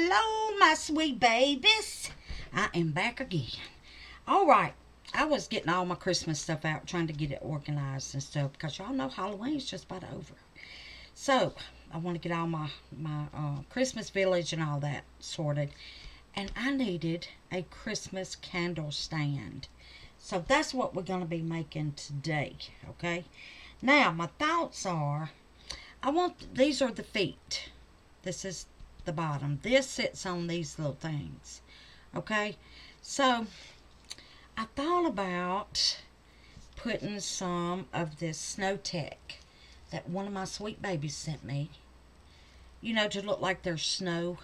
Hello, my sweet babies. I am back again. All right. I was getting all my Christmas stuff out, trying to get it organized and stuff, because y'all know Halloween's just about over. So, I want to get all my Christmas village and all that sorted. And I needed a Christmas candle stand. So, that's what we're going to be making today, okay? Now, my thoughts are, these are the feet. This is the bottom. This sits on these little things. Okay? So, I thought about putting some of this Snow-Tex that one of my sweet babies sent me. You know, to look like there's snow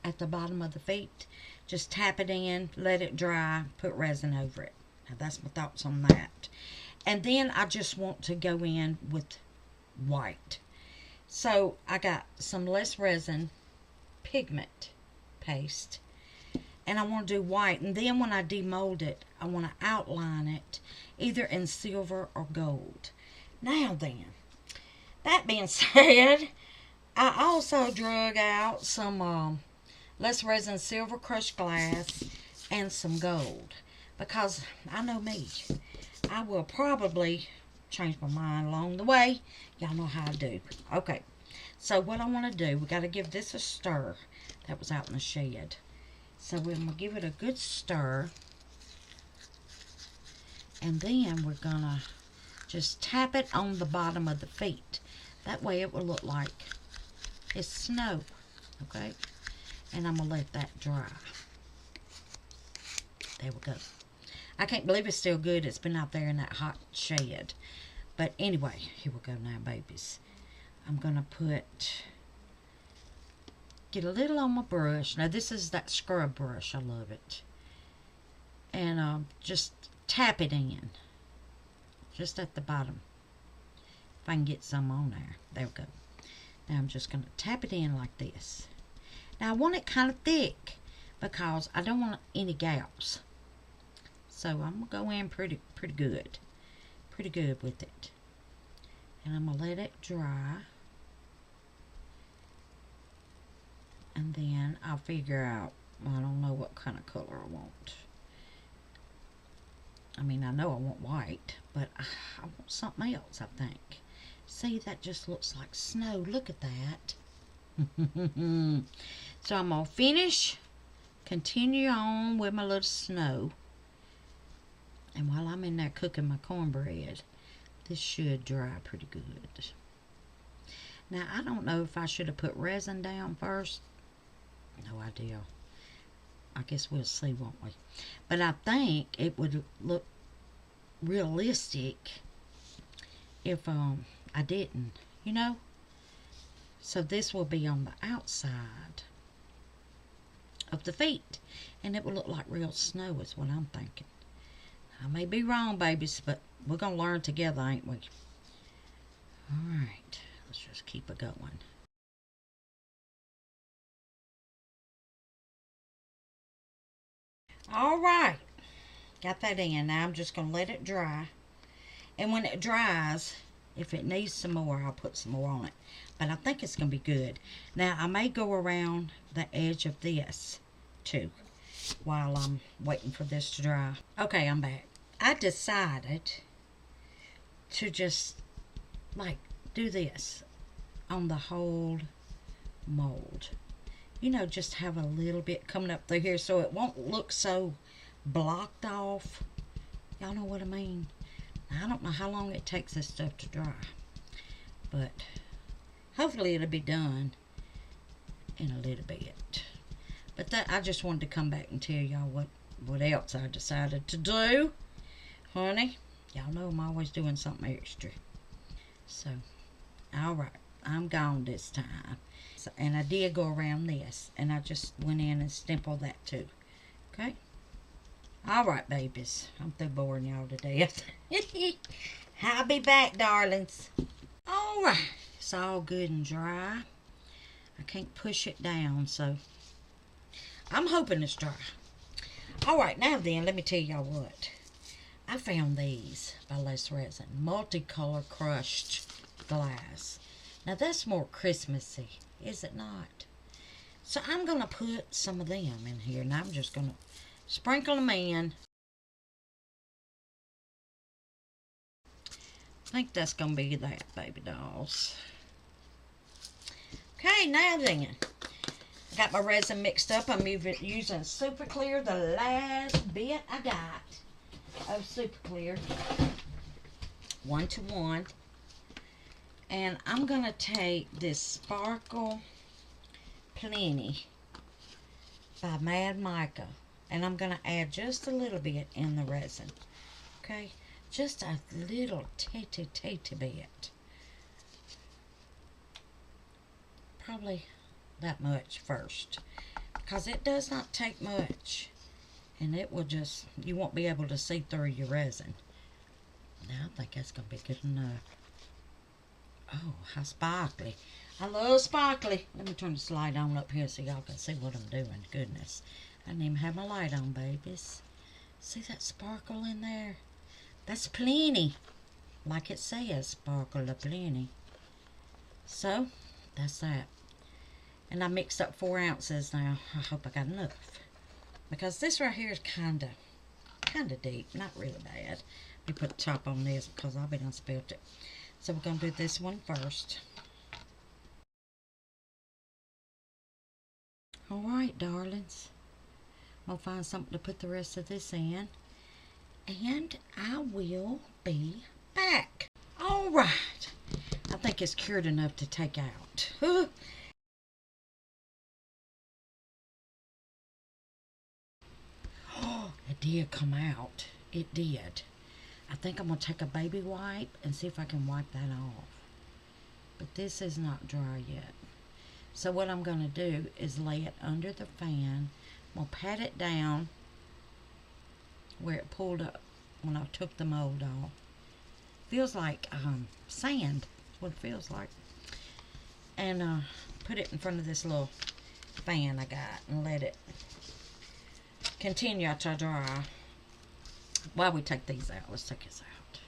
at the bottom of the feet. Just tap it in, let it dry, put resin over it. Now, that's my thoughts on that. And then I just want to go in with white. So, I got some less resin pigment paste, and I want to do white, and then when I demold it, I want to outline it either in silver or gold. Now then, that being said, I also drug out some less resin silver crushed glass and some gold, because I know me, I will probably change my mind along the way. Y'all know how I do. Okay, so what I want to do, we got to give this a stir. That was out in the shed. So we're going to give it a good stir. And then we're going to just tap it on the bottom of the feet. That way it will look like it's snow. Okay? And I'm going to let that dry. There we go. I can't believe it's still good. It's been out there in that hot shed. But anyway, here we go now, babies. I'm going to get a little on my brush. Now, this is that scrub brush. I love it. And just tap it in. Just at the bottom. If I can get some on there. There we go. Now, I'm just going to tap it in like this. Now, I want it kind of thick, because I don't want any gaps. So, I'm going to go in pretty good. Pretty good with it. And I'm going to let it dry. And then I'll figure out, I don't know what kind of color I want. I mean, I know I want white, but I want something else, I think. See, that just looks like snow. Look at that. So I'm going to finish, continue on with my little snow. And while I'm in there cooking my cornbread, this should dry pretty good. Now, I don't know if I should have put resin down first. No idea. I guess we'll see, won't we? But I think it would look realistic if I didn't, you know? So this will be on the outside of the feet. And it will look like real snow is what I'm thinking. I may be wrong, babies, but we're going to learn together, ain't we? Alright, let's just keep it going. Alright, got that in. Now I'm just going to let it dry. And when it dries, if it needs some more, I'll put some more on it. But I think it's going to be good. Now, I may go around the edge of this, too, while I'm waiting for this to dry. Okay, I'm back. I decided to just, like, do this on the whole mold. You know, just have a little bit coming up through here so it won't look so blocked off. Y'all know what I mean? I don't know how long it takes this stuff to dry, but hopefully it'll be done in a little bit. But that, I just wanted to come back and tell y'all what else I decided to do. Honey, y'all know I'm always doing something extra. So, alright, I'm gone this time. So, and I did go around this, and I just went in and stippled that too. Okay? Alright, babies. I'm through boring y'all to death. I'll be back, darlings. Alright, it's all good and dry. I can't push it down, so I'm hoping it's dry. Alright, now then, let me tell y'all what. I found these by Less Resin. Multicolor crushed glass. Now, that's more Christmassy, is it not? So I'm going to put some of them in here, and I'm just going to sprinkle them in. I think that's going to be that, baby dolls. Okay, now then, I got my resin mixed up. I'm using Super Clear, the last bit I got of Super Clear. 1:1. And I'm going to take this Sparkle Plenty by Mad Micah, and I'm going to add just a little bit in the resin. Okay, just a little teeny bit. Probably that much first, because it does not take much, and it will just, you won't be able to see through your resin. Now I think that's going to be good enough. Oh, how sparkly. I love sparkly. Let me turn this light on up here so y'all can see what I'm doing. Goodness. I didn't even have my light on, babies. See that sparkle in there? That's plenty. Like it says, sparkle of plenty. So, that's that. And I mixed up 4 ounces now. I hope I got enough. Because this right here is kind of deep. Not really bad. We put the top on this because I'll be done spilled it. So we're going to do this one first. Alright, darlings. I'll find something to put the rest of this in. And I will be back. Alright. I think it's cured enough to take out. Oh, it did come out. It did. I think I'm going to take a baby wipe and see if I can wipe that off. But this is not dry yet. So what I'm going to do is lay it under the fan. I'm going to pat it down where it pulled up when I took the mold off. Feels like sand. That's what it feels like. And put it in front of this little fan I got and let it continue to dry. While we take these out, let's take this out.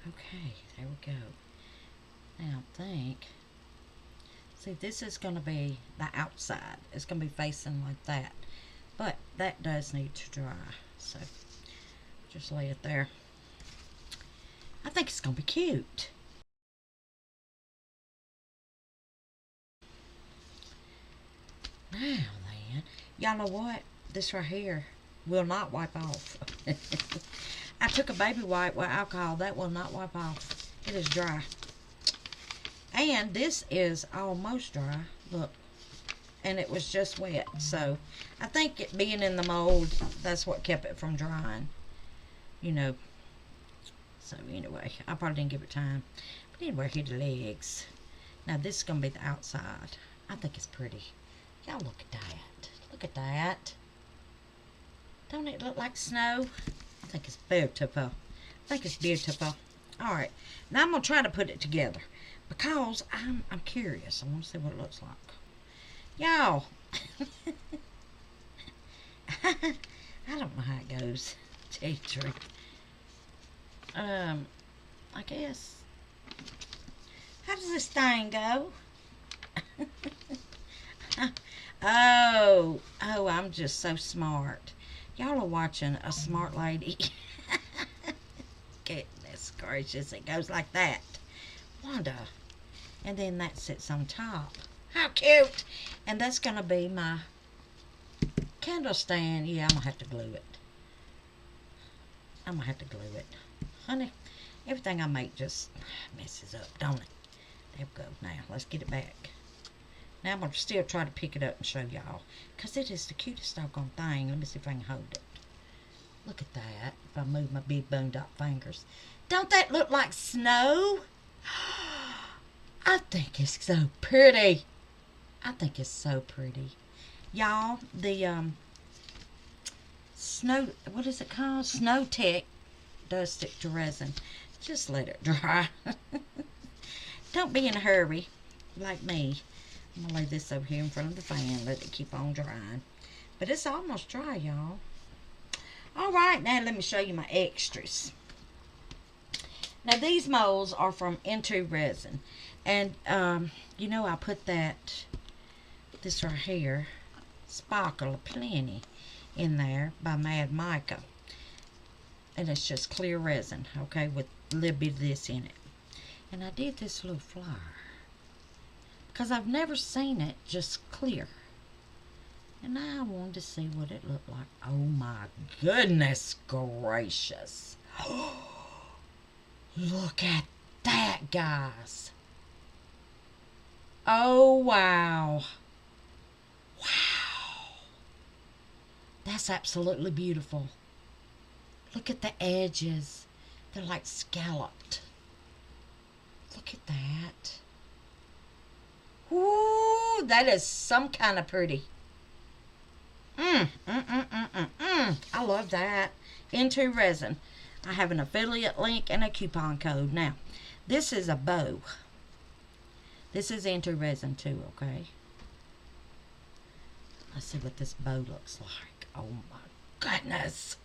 Okay, there we go. Now I think, see, this is going to be the outside. It's going to be facing like that. But that does need to dry. So just lay it there. I think it's going to be cute. Now then, y'all know what? This right here will not wipe off. I took a baby wipe with alcohol. That will not wipe off. It is dry. And this is almost dry. Look. And it was just wet. So I think it being in the mold, that's what kept it from drying. You know. So anyway, I probably didn't give it time. But anyway, here the legs. Now this is going to be the outside. I think it's pretty. Y'all look at that. Look at that. Don't it look like snow? I think it's beautiful. I think it's beautiful. Alright. Now I'm going to try to put it together. Because I'm curious. I want to see what it looks like. Y'all. I don't know how it goes. Teacher. I guess. How does this thing go? Oh, I'm just so smart. Y'all are watching a smart lady. Goodness gracious, it goes like that. Wanda. And then that sits on top. How cute. And that's going to be my candle stand. Yeah, I'm going to have to glue it. I'm going to have to glue it. Honey, everything I make just messes up, don't it? There we go. Now, let's get it back. Now I'm going to still try to pick it up and show y'all. Because it is the cutest doggone thing. Let me see if I can hold it. Look at that. If I move my big boned up fingers. Don't that look like snow? I think it's so pretty. I think it's so pretty. Y'all, the what is it called? Snow-Tex does stick to resin. Just let it dry. Don't be in a hurry like me. I'm going to lay this over here in front of the fan. Let it keep on drying. But it's almost dry, y'all. Alright, now let me show you my extras. Now these molds are from Into Resin. And, I put this right here, Sparkle Plenty, in there by Mad Micah. And it's just clear resin, okay, with a little bit of this in it. And I did this little flower because I've never seen it just clear. And I wanted to see what it looked like. Oh my goodness gracious. Look at that, guys. Oh, wow. Wow. That's absolutely beautiful. Look at the edges. They're like scalloped. Look at that. Ooh, that is some kind of pretty. I love that. Into Resin. I have an affiliate link and a coupon code. Now, this is a bow. This is Into Resin too, okay? Let's see what this bow looks like. Oh my goodness.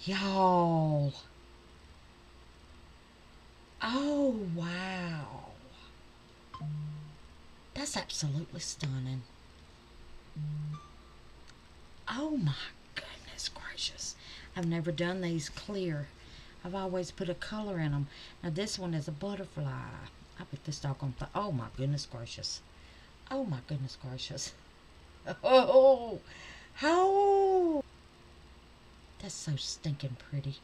Y'all. Oh, wow. That's absolutely stunning. Oh my goodness gracious. I've never done these clear. I've always put a color in them. Now this one is a butterfly. I put this doggone, oh my goodness gracious. Oh my goodness gracious. Oh, oh. That's so stinking pretty.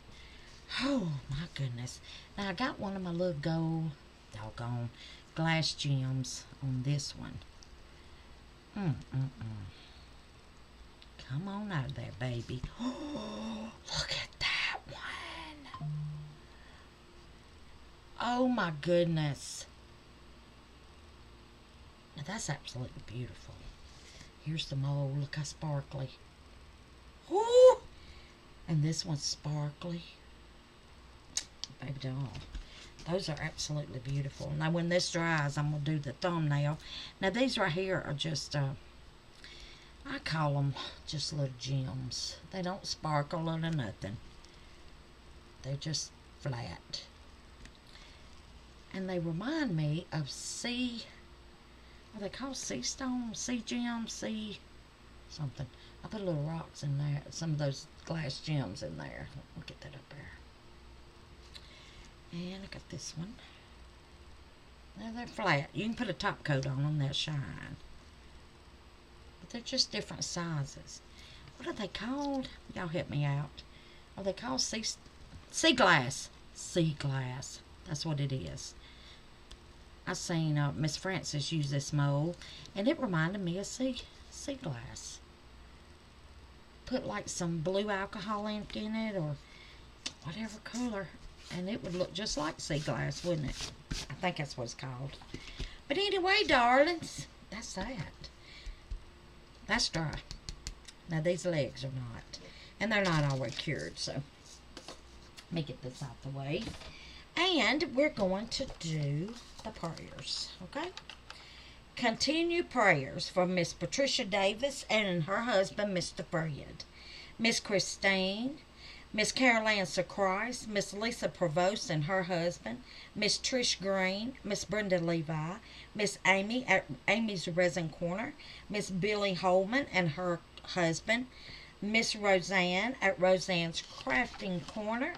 Oh my goodness. Now I got one of my little gold, doggone, glass gems on this one. Come on out of there, baby. Oh, look at that one. Oh my goodness. Now that's absolutely beautiful. Here's the mold. Look how sparkly. Ooh. And this one's sparkly. Baby doll. Those are absolutely beautiful. Now when this dries, I'm going to do the thumbnail. Now these right here are just, I call them just little gems. They don't sparkle or nothing. They're just flat. And they remind me of are they called sea stone? Sea gems? Sea something. I put little rocks in there. Some of those glass gems in there. I'll get that up there. And I got this one. Now they're flat. You can put a top coat on them. They'll shine. But they're just different sizes. What are they called? Y'all help me out. Are they called sea glass? Sea glass. That's what it is. I seen Miss Francis use this mold, and it reminded me of sea glass. Put like some blue alcohol ink in it, or whatever color, and it would look just like sea glass, wouldn't it? I think that's what it's called. But anyway, darlings, that's that. That's dry. Now these legs are not, and they're not already cured, so let me get this out the way. And we're going to do the prayers, okay? Continue prayers for Miss Patricia Davis and her husband, Mr. Fred, Miss Christine, Miss Carol Ann Christ, Miss Lisa Provost and her husband, Miss Trish Green, Miss Brenda Levi, Miss Amy at Amy's Resin Corner, Miss Billy Holman and her husband, Miss Roseanne at Roseanne's Crafting Corner,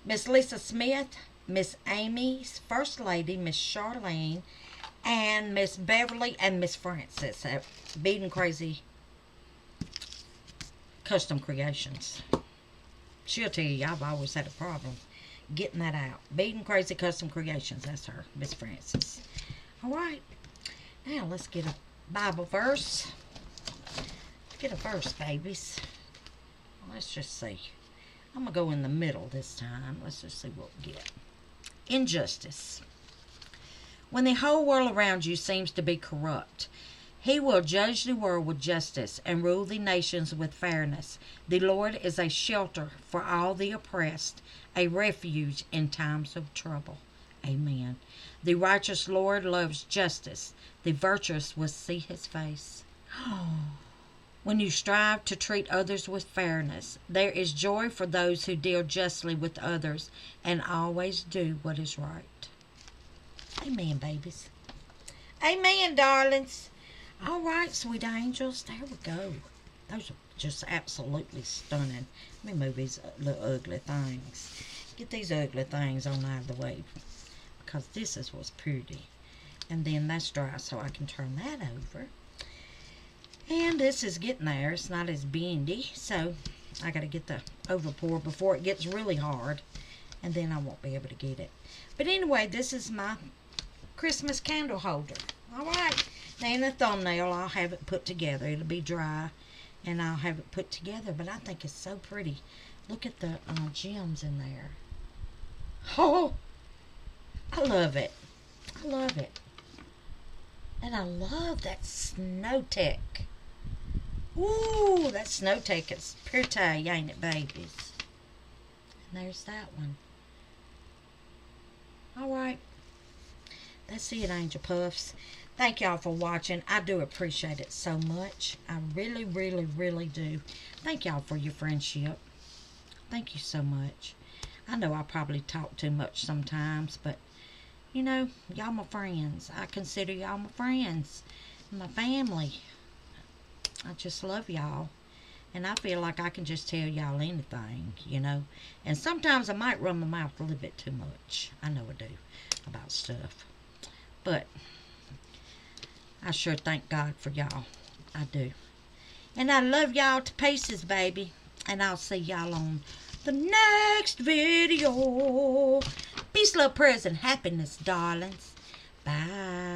Miss Lisa Smith, Miss Amy's First Lady, Miss Charlene, and Miss Beverly and Miss Francis at Beadin' Crazy Custom Creations. She'll tell you, I've always had a problem getting that out. Beadin' Crazy Custom Creations, that's her, Miss Francis. Alright, now let's get a Bible verse. Let's get a verse, babies. Let's just see. I'm going to go in the middle this time. Let's just see what we get. Injustice. When the whole world around you seems to be corrupt, He will judge the world with justice and rule the nations with fairness. The Lord is a shelter for all the oppressed, a refuge in times of trouble. Amen. The righteous Lord loves justice. The virtuous will see His face. Oh, when you strive to treat others with fairness. There is joy for those who deal justly with others and always do what is right. Amen, babies. Amen, darlings. All right, sweet angels. There we go. Those are just absolutely stunning. Let me move these little ugly things. Get these ugly things on out of the way, because this is what's pretty. And then that's dry, so I can turn that over. And this is getting there. It's not as bendy, so I got to get the overpour before it gets really hard, and then I won't be able to get it. But anyway, this is my Christmas candle holder. All right. Now in the thumbnail, I'll have it put together. It'll be dry, and I'll have it put together. But I think it's so pretty. Look at the gems in there. Oh, I love it. I love it. And I love that Snow-Tex. Ooh, that Snow-Tex is pretty, ain't it, babies? And there's that one. All right. That's it, Angel Puffs. Thank y'all for watching. I do appreciate it so much. I really, really, really do. Thank y'all for your friendship. Thank you so much. I know I probably talk too much sometimes, but, you know, y'all my friends. I consider y'all my friends. My family. I just love y'all. And I feel like I can just tell y'all anything, you know. And sometimes I might run my mouth a little bit too much. I know I do about stuff. But I sure thank God for y'all. I do. And I love y'all to pieces, baby. And I'll see y'all on the next video. Peace, love, prayers, and happiness, darlings. Bye.